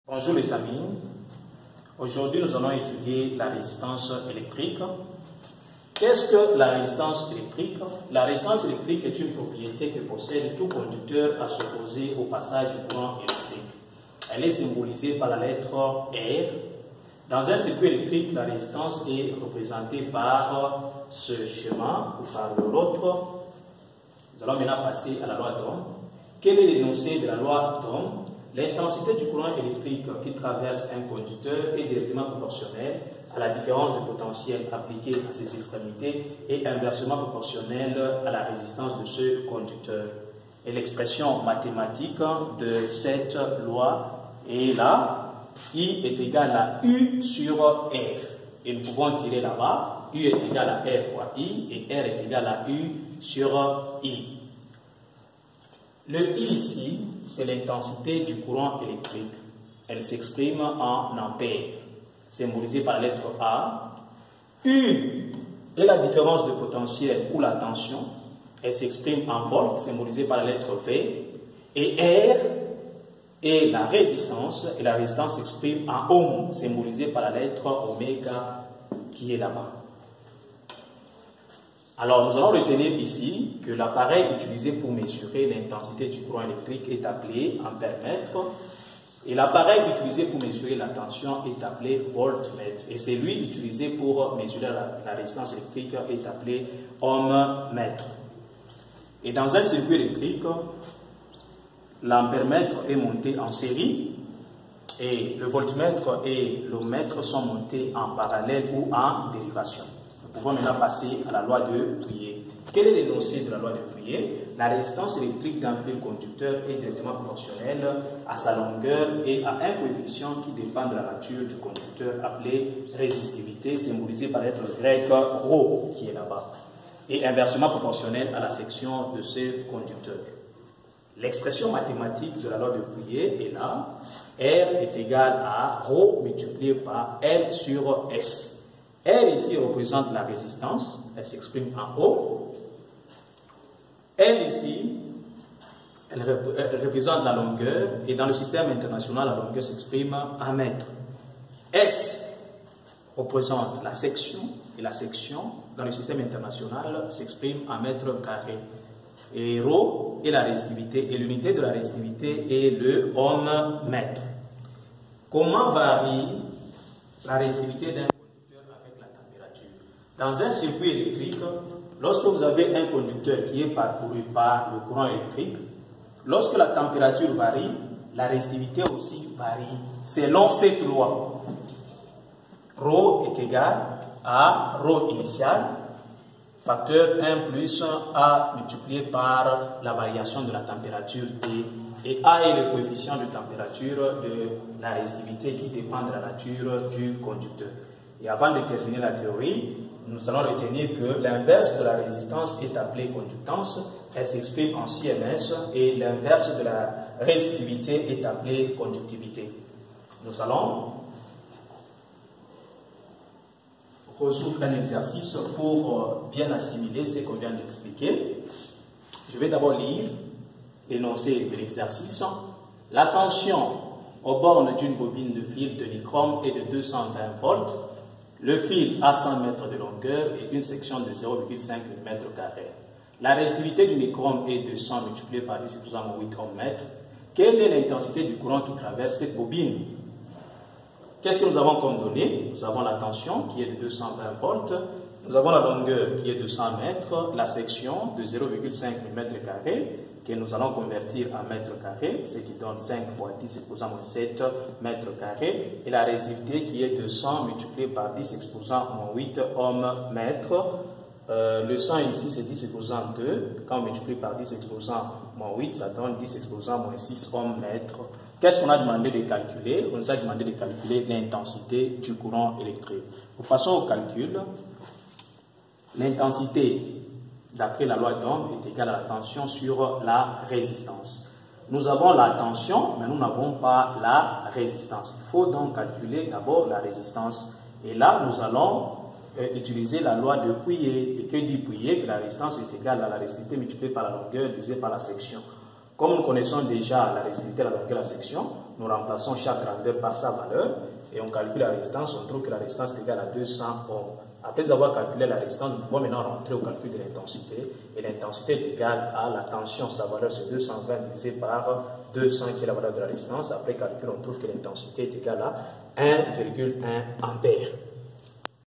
Bonjour les amis, aujourd'hui nous allons étudier la résistance électrique. Qu'est-ce que la résistance électrique? La résistance électrique est une propriété que possède tout conducteur à s'opposer au passage du courant électrique. Elle est symbolisée par la lettre R. Dans un circuit électrique, la résistance est représentée par ce schéma ou par l'autre. Nous allons maintenant passer à la loi d'Ohm. Quel est l'énoncé de la loi d'Ohm? L'intensité du courant électrique qui traverse un conducteur est directement proportionnelle à la différence de potentiel appliquée à ses extrémités et inversement proportionnelle à la résistance de ce conducteur. Et l'expression mathématique de cette loi est là. I est égal à U sur R. Et nous pouvons tirer là-bas. U est égal à R fois I et R est égal à U sur I. Le I ici, c'est l'intensité du courant électrique. Elle s'exprime en ampères, symbolisée par la lettre A. U est la différence de potentiel ou la tension. Elle s'exprime en volts, symbolisée par la lettre V. Et R est la résistance, et la résistance s'exprime en ohm, symbolisée par la lettre oméga qui est là-bas. Alors, nous allons retenir ici que l'appareil utilisé pour mesurer l'intensité du courant électrique est appelé ampèremètre et l'appareil utilisé pour mesurer la tension est appelé voltmètre et celui utilisé pour mesurer la résistance électrique est appelé ohmmètre. Et dans un circuit électrique, l'ampèremètre est monté en série et le voltmètre et l'ohmmètre sont montés en parallèle ou en dérivation. Nous pouvons maintenant passer à la loi de Pouillet. Quel est l'énoncé de la loi de Pouillet? La résistance électrique d'un fil conducteur est directement proportionnelle à sa longueur et à un coefficient qui dépend de la nature du conducteur appelé résistivité, symbolisée par la lettre grecque ρ qui est là-bas, et inversement proportionnelle à la section de ce conducteur. L'expression mathématique de la loi de Pouillet est là. R est égal à ρ multiplié par L sur S. R ici représente la résistance, elle s'exprime en O. L ici, elle représente la longueur et dans le système international, la longueur s'exprime en mètres. S représente la section et la section dans le système international s'exprime en mètres carrés. Et ρ est la résistivité et l'unité de la résistivité est le ohmmètre. Comment varie la résistivité d'un dans un circuit électrique, lorsque vous avez un conducteur qui est parcouru par le courant électrique, lorsque la température varie, la résistivité aussi varie selon cette loi. Ρ est égal à ρ initial, facteur 1 plus A multiplié par la variation de la température T. Et A est le coefficient de température de la résistivité qui dépend de la nature du conducteur. Et avant de terminer la théorie, nous allons retenir que l'inverse de la résistance est appelée conductance. Elle s'exprime en CMS et l'inverse de la résistivité est appelée conductivité. Nous allons résoudre un exercice pour bien assimiler ce qu'on vient d'expliquer. Je vais d'abord lire l'énoncé de l'exercice. La tension aux bornes d'une bobine de fil de nichrome est de 220 volts. Le fil a 100 mètres de longueur et une section de 0,5 mm². La résistivité du nichrome est de 100 multiplié par 10 × 8 ohmmètres. Quelle est l'intensité du courant qui traverse cette bobine? Qu'est-ce que nous avons comme données? Nous avons la tension qui est de 220 volts. Nous avons la longueur qui est de 100 mètres, la section de 0,5 mm² que nous allons convertir en mètres carrés, ce qui donne 5 fois 10 exposant moins 7 mètres carrés, et la résistivité qui est de 100 multiplié par 10 exposant moins 8 ohmmètres. Le 100 ici c'est 10 exposant 2, quand on multiplie par 10 exposant moins 8, ça donne 10 exposant moins 6 ohmmètres. Qu'est-ce qu'on a demandé de calculer? On nous a demandé de calculer l'intensité du courant électrique. Nous passons au calcul. L'intensité, d'après la loi d'Ohm, est égale à la tension sur la résistance. Nous avons la tension, mais nous n'avons pas la résistance. Il faut donc calculer d'abord la résistance. Et là, nous allons utiliser la loi de Pouillet. Et que dit Pouillet? Que la résistance est égale à la résistivité multipliée par la longueur divisée par la section. Comme nous connaissons déjà la résistivité, la longueur de la section, nous remplaçons chaque grandeur par sa valeur et on calcule la résistance. On trouve que la résistance est égale à 200 ohms. Après avoir calculé la résistance, nous pouvons maintenant rentrer au calcul de l'intensité. Et l'intensité est égale à la tension, sa valeur c'est 220 divisé par 200 qui est la valeur de la résistance. Après calcul, on trouve que l'intensité est égale à 1,1 ampère.